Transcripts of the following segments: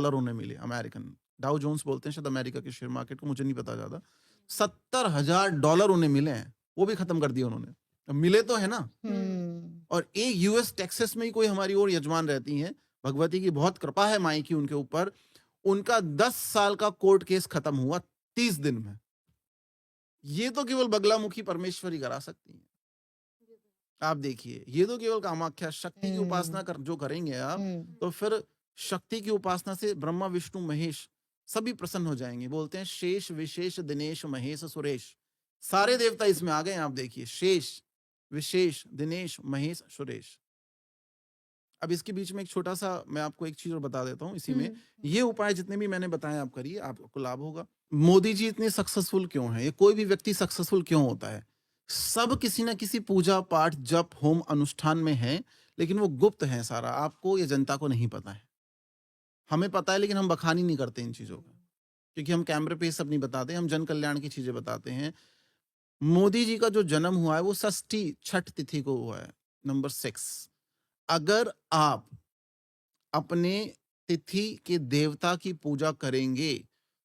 Dollar उन्हें मिले American. Dow Jones बोलते हैं शायद अमेरिका के शेयर मार्केट को, मुझे नहीं पता ज्यादा। $70,000 उन्हें मिले हैं, वो भी खत्म कर दिए उन्होंने। अब मिले तो है ना। और एक यूएस टेक्सास में ही कोई हमारी और यजमान रहती हैं, भगवती की बहुत कृपा है माई की उनके ऊपर। उनका 10 साल का कोर्ट केस खत्म हुआ 30 दिन में। ये तो केवल बगलामुखी परमेश्वरी करा सकती है। आप देखिए, ये तो केवल कामाख्या शक्ति की उपासना जो करेंगे आप, तो फिर शक्ति की उपासना से ब्रह्मा विष्णु महेश सभी प्रसन्न हो जाएंगे। बोलते हैं शेष विशेष दिनेश महेश सुरेश, सारे देवता इसमें आ गए। आप देखिए, शेष विशेष दिनेश महेश सुरेश। अब इसके बीच में एक छोटा सा मैं आपको एक चीज और बता देता हूँ इसी में। ये उपाय जितने भी मैंने बताए आप करिए, आपको लाभ होगा। मोदी जी इतने सक्सेसफुल क्यों हैं, ये कोई भी व्यक्ति सक्सेसफुल क्यों होता है? सब किसी ना किसी पूजा पाठ जप होम अनुष्ठान में है, लेकिन वो गुप्त है सारा, आपको या जनता को नहीं पता है। हमें पता है लेकिन हम बखानी नहीं करते इन चीजों का, क्योंकि हम कैमरे पे सब नहीं बताते, हम जन कल्याण की चीजें बताते हैं। मोदी जी का जो जन्म हुआ है वो षष्ठी छठ तिथि को हुआ है, नंबर 6। अगर आप अपने तिथि के देवता की पूजा करेंगे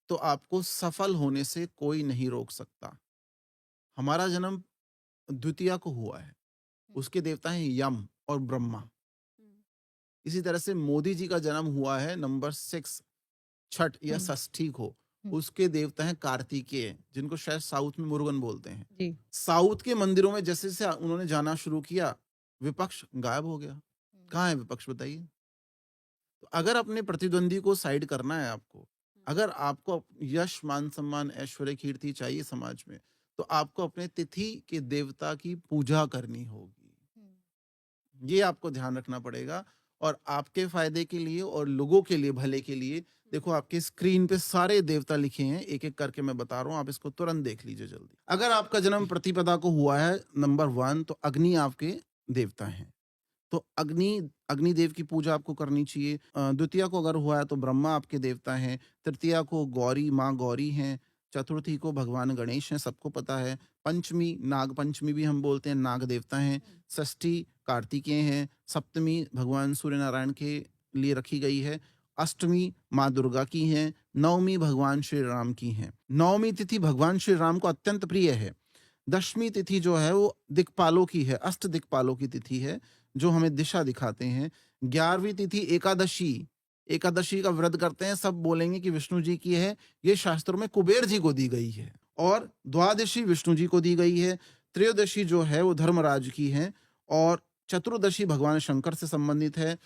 तो आपको सफल होने से कोई नहीं रोक सकता। हमारा जन्म द्वितीया को हुआ है, उसके देवता हैं यम और ब्रह्मा। इसी तरह से मोदी जी का जन्म हुआ है नंबर 6 छठ या षष्ठी को, उसके देवता हैं कार्तिकेय, जिनको शायद साउथ में मुरुगन बोलते हैं। साउथ के मंदिरों में जैसे जैसे उन्होंने जाना शुरू किया, विपक्ष गायब हो गया। कहाँ है विपक्ष बताइए? तो अगर अपने प्रतिद्वंदी को साइड करना है आपको, अगर आपको यश मान सम्मान ऐश्वर्य कीर्ति चाहिए समाज में, तो आपको अपने तिथि के देवता की पूजा करनी होगी। ये आपको ध्यान रखना पड़ेगा, और आपके फायदे के लिए और लोगों के लिए भले के लिए। देखो आपके स्क्रीन पे सारे देवता लिखे हैं, एक एक करके मैं बता रहा हूं, आप इसको तुरंत देख लीजिए जल्दी। अगर आपका जन्म प्रतिपदा को हुआ है नंबर 1, तो अग्नि आपके देवता हैं, तो अग्निदेव की पूजा आपको करनी चाहिए। द्वितीया को अगर हुआ है तो ब्रह्मा आपके देवता हैं। तृतीया को गौरी माँ गौरी हैं। चतुर्थी को भगवान गणेश हैं, सबको पता है। पंचमी नाग पंचमी भी हम बोलते हैं, नाग देवता हैं। षष्ठी कार्तिकेय हैं। सप्तमी भगवान सूर्य नारायण के लिए रखी गई है। अष्टमी माँ दुर्गा की हैं। नवमी भगवान श्री राम की हैं। नवमी तिथि भगवान श्री राम को अत्यंत प्रिय है। दशमी तिथि जो है वो दिक्पालों की है, अष्ट दिक्पालों की तिथि है, जो हमें दिशा दिखाते हैं। 11वीं तिथि एकादशी, एकादशी का व्रत करते हैं, सब बोलेंगे कि विष्णु जी की है, ये शास्त्रों में कुबेर जी को दी गई है। और द्वादशी विष्णु जी को दी गई है। त्रयोदशी जो है वो धर्मराज की है। और चतुर्दशी भगवान शंकर से संबंधित है।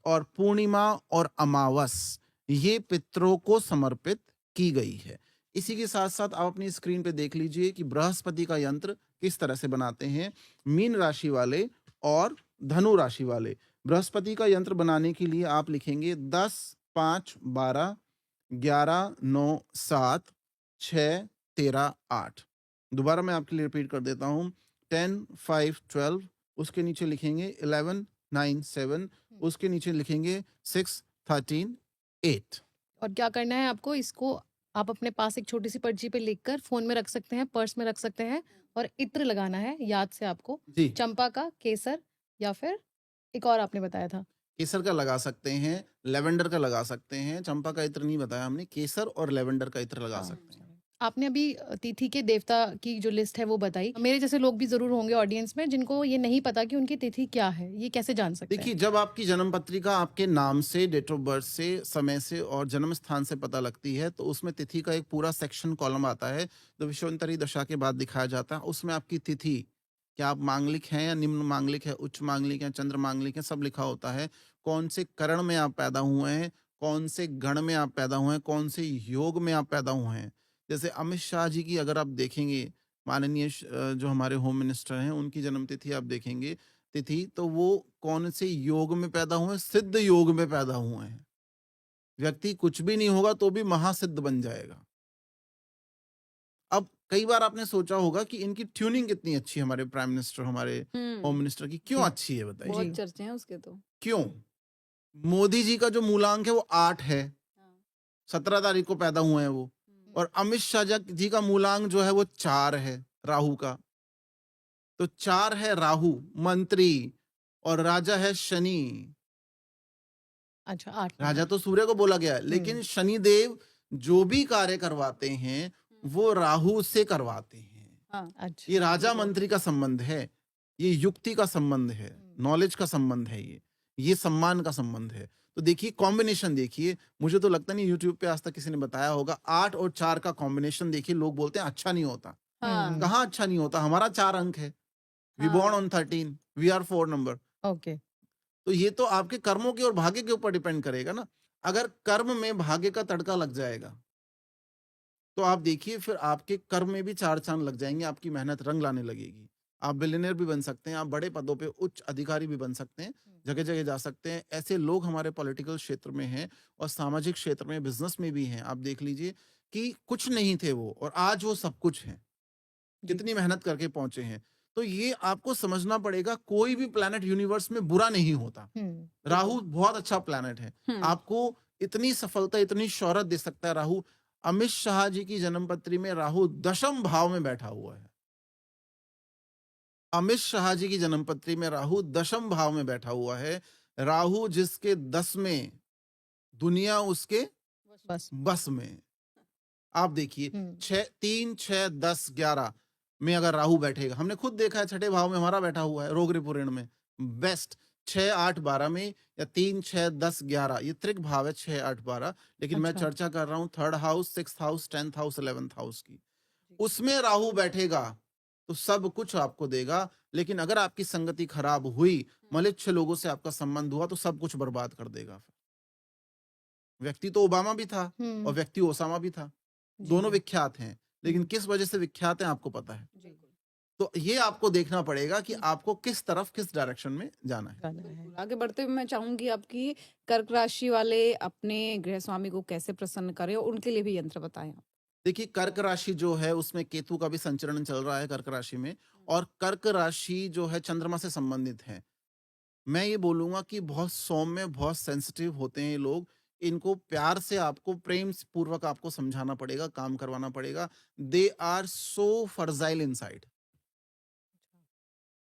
और पूर्णिमा और अमावस ये पितरों को समर्पित की गई है। इसी के साथ साथ आप अपनी स्क्रीन पे देख लीजिए कि बृहस्पति का यंत्र किस तरह से बनाते हैं। मीन राशि वाले और धनु राशि वाले बृहस्पति का यंत्र बनाने के लिए आप लिखेंगे 10 5 12 11 9 7 6 13 8। दोबारा मैं आपके लिए रिपीट कर देता हूं, 10 5 12, उसके नीचे लिखेंगे 11 9 7, उसके नीचे लिखेंगे 6 13 8। और क्या करना है आपको, इसको आप अपने पास एक छोटी सी पर्ची पे लिखकर फोन में रख सकते हैं, पर्स में रख सकते हैं, और इत्र लगाना है याद से आपको। जी, चंपा का, केसर, या फिर एक और आपने बताया था। केसर का लगा सकते हैं, लेवेंडर का लगा सकते हैं। चंपा का इत्र नहीं बताया हमने, केसर और लेवेंडर का इत्र लगा सकते हैं। आपने अभी तिथि के देवता की जो लिस्ट है वो बताई। मेरे जैसे लोग भी जरूर होंगे ऑडियंस में जिनको ये नहीं पता कि उनकी तिथि क्या है, ये कैसे जान सकते देखिए, हैं? जब आपकी जन्म पत्रिका आपके नाम से, डेट ऑफ बर्थ से, समय से और जन्म स्थान से पता लगती है, तो उसमें तिथि का एक पूरा सेक्शन कॉलम आता है, जो विश्वंतरी दशा के बाद दिखाया जाता है। उसमें आपकी तिथि, क्या आप मांगलिक हैं या निम्न मांगलिक है, उच्च मांगलिक है, चंद्र मांगलिक है, सब लिखा होता है। कौन से करण में आप पैदा हुए हैं, कौन से गण में आप पैदा हुए हैं, कौन से योग में आप पैदा हुए हैं। जैसे अमित शाह जी की अगर आप देखेंगे, माननीय जो हमारे होम मिनिस्टर हैं, उनकी जन्म तिथि आप देखेंगे तिथि, तो वो कौन से योग में पैदा हुए? सिद्ध योग में पैदा हुए हैं। व्यक्ति कुछ भी नहीं होगा तो भी महासिद्ध बन जाएगा। अब कई बार आपने सोचा होगा कि इनकी ट्यूनिंग कितनी अच्छी है, हमारे प्राइम मिनिस्टर, हमारे होम मिनिस्टर की क्यों अच्छी है, बताइए। बहुत चर्चे हैं उसके तो। क्यों? मोदी जी का जो मूलांक है वो 8 है, 17 तारीख को पैदा हुए हैं वो। और अमित शाह जी का मूलांक जो है वो 4 है, राहु का। तो 4 है राहु मंत्री, और राजा है शनि। अच्छा 8 राजा नंबर तो सूर्य को बोला गया है, लेकिन शनिदेव जो भी कार्य करवाते हैं वो राहु से करवाते हैं। हाँ, अच्छा ये राजा मंत्री का संबंध है, ये युक्ति का संबंध है, नॉलेज का संबंध है, ये सम्मान का संबंध है। तो देखिए कॉम्बिनेशन देखिए, मुझे तो लगता नहीं यूट्यूब पे आज तक किसी ने बताया होगा। 8 और 4 का कॉम्बिनेशन देखिए, लोग बोलते हैं अच्छा नहीं होता। हाँ, कहाँ अच्छा नहीं होता? हमारा 4 अंक है, वी हाँ। Born on 13, we are 4 number. Okay तो ये तो आपके कर्मों के और भाग्य के ऊपर डिपेंड करेगा ना। अगर कर्म में भाग्य का तड़का लग जाएगा तो आप देखिए फिर आपके कर्म में भी 4 चांद लग जाएंगे, आपकी मेहनत रंग लाने लगेगी। आप बिलियनियर भी बन सकते हैं, आप बड़े पदों पे उच्च अधिकारी भी बन सकते हैं, जगह जगह जा सकते हैं। ऐसे लोग हमारे पॉलिटिकल क्षेत्र में हैं और सामाजिक क्षेत्र में, बिजनेस में भी हैं। आप देख लीजिए कि कुछ नहीं थे वो और आज वो सब कुछ हैं, जी कितनी मेहनत करके पहुंचे हैं। तो ये आपको समझना पड़ेगा, कोई भी प्लैनेट यूनिवर्स में बुरा नहीं होता। राहु बहुत अच्छा प्लैनेट है, आपको इतनी सफलता, इतनी शोहरत दे सकता है राहु। अमित शाह जी की जन्मपत्री में राहु 10वें भाव में बैठा हुआ है। अमित शाह जी की जन्मपत्री में राहु 10वें भाव में बैठा हुआ है। राहु जिसके 10 में, दुनिया उसके बस बस में। आप देखिए हम्म 3, 6, 10, 11 में अगर राहु बैठेगा, हमने खुद देखा है, 6ठे भाव में हमारा बैठा हुआ है, रोग रिपुऋण में बेस्ट। 6, 8, 12 में, या 3, 6, 10, 11 ये त्रिक भाव है, 6, 8, 12। लेकिन मैं अच्छा चर्चा कर रहा हूं 3rd house, 6th house, 10th house, 11th house की। उसमें राहु बैठेगा तो सब कुछ आपको देगा। लेकिन अगर आपकी संगति खराब हुई, मलिच्छ लोगों से आपका संबंध हुआ, तो सब कुछ बर्बाद कर देगा। व्यक्ति तो ओबामा भी था और व्यक्ति ओसामा भी था, जी दोनों विख्यात हैं, लेकिन किस वजह से विख्यात हैं आपको पता है। जी तो ये आपको देखना पड़ेगा कि आपको किस तरफ, किस डायरेक्शन में जाना है। गाना है बिल्कुल। आगे बढ़ते हुए मैं चाहूंगी आपकी कर्क राशि वाले अपने गृह स्वामी को कैसे प्रसन्न करें और उनके लिए भी यंत्र बताएं आप। देखिए कर्क राशि जो है उसमें केतु का भी संचरण चल रहा है कर्क राशि में, और कर्क राशि जो है चंद्रमा से संबंधित है। मैं ये बोलूंगा कि बहुत सौम्य, बहुत सेंसिटिव होते हैं ये लोग। इनको प्यार से, आपको प्रेम पूर्वक आपको समझाना पड़ेगा, काम करवाना पड़ेगा। They are so fragile inside.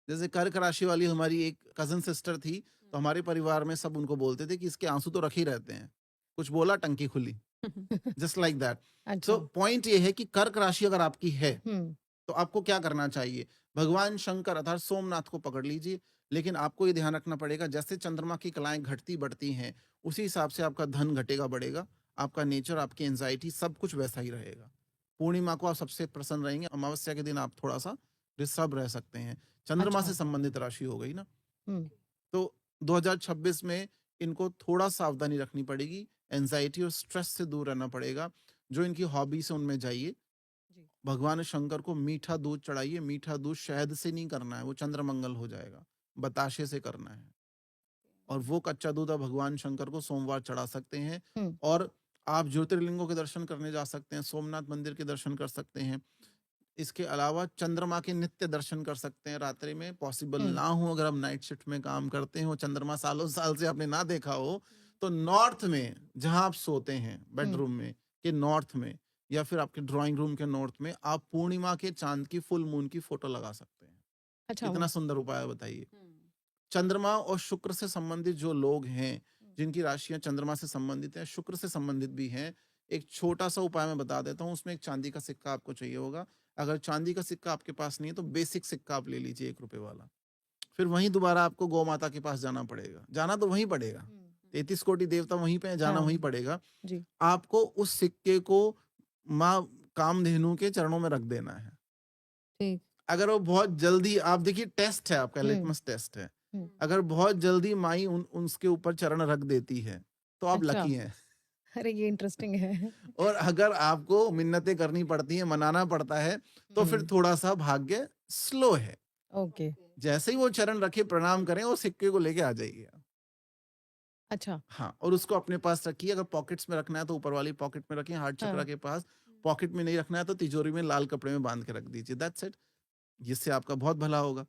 जैसे कर्क राशि वाली हमारी एक कजन सिस्टर थी, तो हमारे परिवार में सब उनको बोलते थे कि इसके आंसू तो रखे ही रहते हैं, कुछ बोला टंकी खुली, जस्ट लाइक दैट। अच्छा सो पॉइंट ये है कि कर्क राशि अगर आपकी है हम्म तो आपको क्या करना चाहिए? भगवान शंकर अर्थात सोमनाथ को पकड़ लीजिए। लेकिन आपको ये ध्यान रखना पड़ेगा, जैसे चंद्रमा की कलाएं घटती बढ़ती हैं, उसी हिसाब से आपका धन घटेगा बढ़ेगा, आपका नेचर, आपकी एंजाइटी सब कुछ वैसा ही रहेगा। पूर्णिमा को आप सबसे प्रसन्न रहेंगे, अमावस्या के दिन आप थोड़ा सा डिस्टर्ब रह सकते हैं। चंद्रमा अच्छा से संबंधित राशि हो गई ना। हम्म तो 2026 में इनको थोड़ा सावधानी रखनी पड़ेगी, एंजाइटी और स्ट्रेस से दूर रहना पड़ेगा। जो इनकी हॉबीज है उनमें जाइए। जी भगवान शंकर को मीठा दूध चढ़ाइए। मीठा दूध शहद से नहीं करना है, वो चंद्रमंगल हो जाएगा, बताशे से करना है। और वो कच्चा दूध आप भगवान शंकर को सोमवार चढ़ा सकते हैं। हम्म और आप ज्योतिर्लिंगों के दर्शन करने जा सकते हैं, सोमनाथ मंदिर के दर्शन कर सकते हैं। इसके अलावा चंद्रमा के नित्य दर्शन कर सकते हैं रात्रि में। पॉसिबल ना हो, अगर आप नाइट शिफ्ट में काम करते हो, चंद्रमा सालों साल से आपने ना देखा हो, तो नॉर्थ में जहां आप सोते हैं बेडरूम में के नॉर्थ में, या फिर आपके ड्राइंग रूम के नॉर्थ में, आप पूर्णिमा के चांद की, फुल मून की फोटो लगा सकते हैं। अच्छा इतना सुंदर उपाय है, बताइए। चंद्रमा और शुक्र से संबंधित जो लोग हैं, जिनकी राशियां चंद्रमा से संबंधित हैं, शुक्र से संबंधित भी हैं, एक छोटा सा उपाय मैं बता देता हूँ। उसमें एक चांदी का सिक्का आपको चाहिए होगा। अगर चांदी का सिक्का आपके पास नहीं है तो बेसिक सिक्का आप ले लीजिए, 1 रुपए वाला। फिर वहीं दोबारा आपको गौ माता के पास जाना पड़ेगा, जाना तो वहीं पड़ेगा, 33 कोटि देवता वहीं पे हैं, जाना हाँ वहीं पड़ेगा। जी आपको उस सिक्के को माँ कामधेनु के चरणों में रख देना है। ठीक अगर वो बहुत जल्दी, आप देखिए टेस्ट है आपका, हम्म लिटमस टेस्ट है। हम्म अगर बहुत जल्दी माई उसके ऊपर चरण रख देती है तो आप अच्छा लकी हैं। अरे ये इंटरेस्टिंग है और अगर आपको मिन्नतें करनी पड़ती हैं, मनाना पड़ता है, तो फिर थोड़ा सा भाग्य स्लो है। ओके जैसे ही वो चरण रखे, प्रणाम करें और सिक्के को लेके आ जाइए। अच्छा हाँ, और उसको अपने पास रखिए। अगर पॉकेट्स में रखना है तो ऊपर वाली पॉकेट में रखें, हार्ट चक्रा हाँ के पास। पॉकेट में नहीं रखना है तो तिजोरी में लाल कपड़े में बांध के रख दीजिए। That's it. जिससे आपका बहुत भला होगा।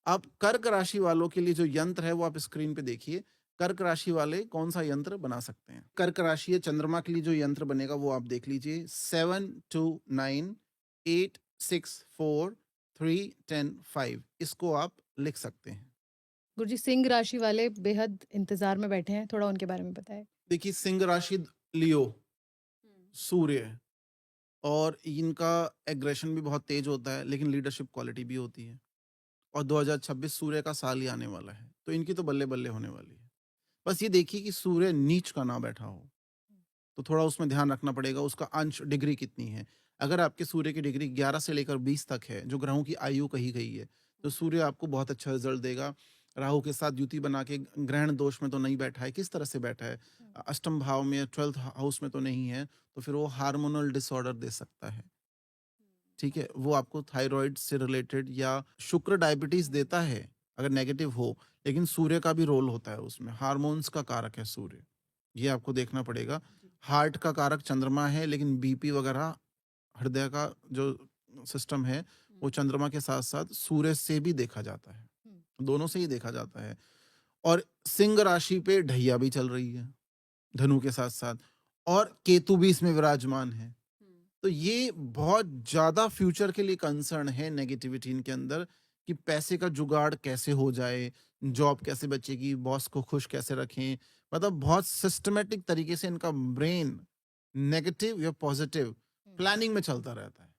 आप कर्क राशि वालों के लिए जो यंत्र है वो आप स्क्रीन पे देखिए। कर्क राशि वाले कौन सा यंत्र बना सकते हैं? कर्क राशि चंद्रमा के लिए जो यंत्र बनेगा वो आप देख लीजिए। 7298643105 इसको आप लिख सकते हैं। गुरुजी सिंह राशि वाले बेहद इंतजार में बैठे हैं, थोड़ा उनके बारे में बताएं। देखिए, सिंह राशि लियो, सूर्य, और इनका एग्रेशन भी बहुत तेज होता है, लेकिन लीडरशिप क्वालिटी भी होती है। और 2026 सूर्य का साल ही आने वाला है, तो इनकी तो बल्ले बल्ले होने वाली है। बस ये देखिए कि सूर्य नीच का ना बैठा हो, तो थोड़ा उसमें ध्यान रखना पड़ेगा, उसका अंश डिग्री कितनी है। अगर आपके सूर्य की डिग्री 11 से लेकर 20 तक है, जो ग्रहों की आयु कही गई है, तो सूर्य आपको बहुत अच्छा रिजल्ट देगा। राहु के साथ युति बना के ग्रहण दोष में तो नहीं बैठा है, किस तरह से बैठा है, अष्टम भाव में, 12th हाउस में तो नहीं है, तो फिर वो हार्मोनल डिसऑर्डर दे सकता है। ठीक है, वो आपको थायराइड से रिलेटेड, या शुक्र डायबिटीज देता है अगर नेगेटिव हो, लेकिन सूर्य का भी रोल होता है उसमें, हार्मोन्स का कारक है सूर्य, ये आपको देखना पड़ेगा। हार्ट का कारक चंद्रमा है, लेकिन बीपी वगैरह, हृदय का जो सिस्टम है, वो चंद्रमा के साथ साथ सूर्य से भी देखा जाता है, दोनों से ही देखा जाता है। और सिंह राशि पे ढैया भी चल रही है धनु के साथ साथ, और केतु भी इसमें विराजमान है। तो ये बहुत ज्यादा फ्यूचर के लिए कंसर्न है नेगेटिविटी इनके अंदर, कि पैसे का जुगाड़ कैसे हो जाए, जॉब कैसे बचेगी, बॉस को खुश कैसे रखें, मतलब बहुत सिस्टमेटिक तरीके से इनका ब्रेन नेगेटिव या पॉजिटिव प्लानिंग में चलता रहता है।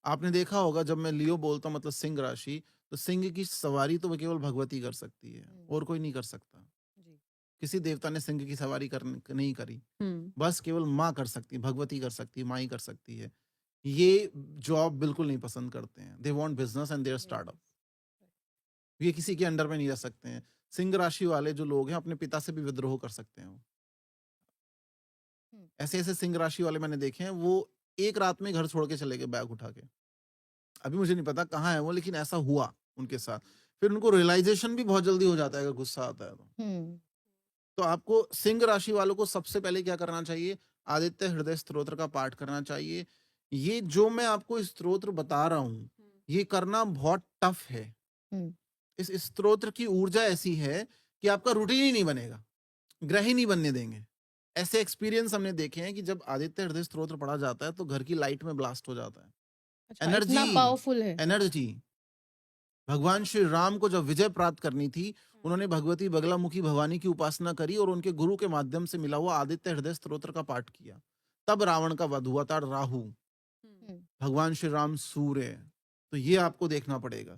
आपने देखा होगा, जब मैं लियो बोलता हूँ मतलब सिंह राशि, तो सिंह की सवारी तो केवल भगवती कर सकती है, और कोई नहीं कर सकता। किसी देवता ने सिंह की सवारी नहीं करी, बस केवल माँ कर सकती है, भगवती कर सकती है, माँ ही कर सकती है। ये जॉब बिल्कुल नहीं पसंद करते हैं, they want business and their startup. ये किसी के अंडर में नहीं रह सकते हैं। सिंह राशि वाले जो लोग हैं, अपने पिता से भी विद्रोह कर सकते हैं। ऐसे ऐसे सिंह राशि वाले मैंने देखे हैं, वो एक रात में घर छोड़ के चले गए बैग उठा के। अभी मुझे नहीं पता कहाँ है वो, लेकिन ऐसा हुआ उनके साथ। फिर उनको रियलाइजेशन भी बहुत जल्दी हो जाता है अगर गुस्सा आता है तो आपको सिंह राशि वालों को सबसे पहले क्या करना चाहिए, आदित्य हृदय स्तोत्र का पाठ करना चाहिए। ये जो मैं आपको स्तोत्र बता रहा हूँ, ये करना बहुत टफ है। इस स्तोत्र की ऊर्जा ऐसी है कि आपका रूटीन ही नहीं बनेगा, ग्रह ही नहीं बनने देंगे। ऐसे एक्सपीरियंस हमने देखे हैं कि जब आदित्य हृदय स्तोत्र पढ़ा जाता है तो घर की लाइट में ब्लास्ट हो जाता है। एनर्जी, इतना पावरफुल है एनर्जी। भगवान श्री राम को जब विजय प्राप्त करनी थी, उन्होंने भगवती बगलामुखी भवानी की उपासना करी और उनके गुरु के माध्यम से मिला हुआ आदित्य हृदय स्तोत्र का पाठ किया। तब रावण का वध हुआ था। राहु, भगवान श्री राम सूर्य, तो ये आपको देखना पड़ेगा।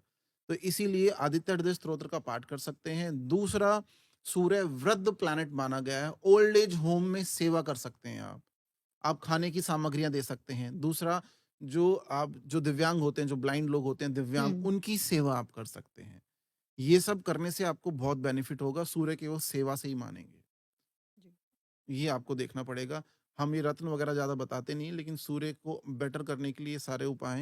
तो इसीलिए आदित्य हृदय स्तोत्र का पाठ कर सकते हैं। दूसरा, सूर्य वृद्ध प्लैनेट माना गया है, ओल्ड एज होम में सेवा कर सकते हैं आप खाने की सामग्रियां दे सकते हैं। दूसरा, जो दिव्यांग होते हैं, जो ब्लाइंड लोग होते हैं, दिव्यांग, उनकी सेवा आप कर सकते हैं। ये सब करने से आपको बहुत बेनिफिट होगा। सूर्य के वो सेवा से ही मानेंगे, ये आपको देखना पड़ेगा। हम ये रत्न वगैरह ज्यादा बताते नहीं, लेकिन सूर्य को बेटर करने के लिए सारे उपाय हैं।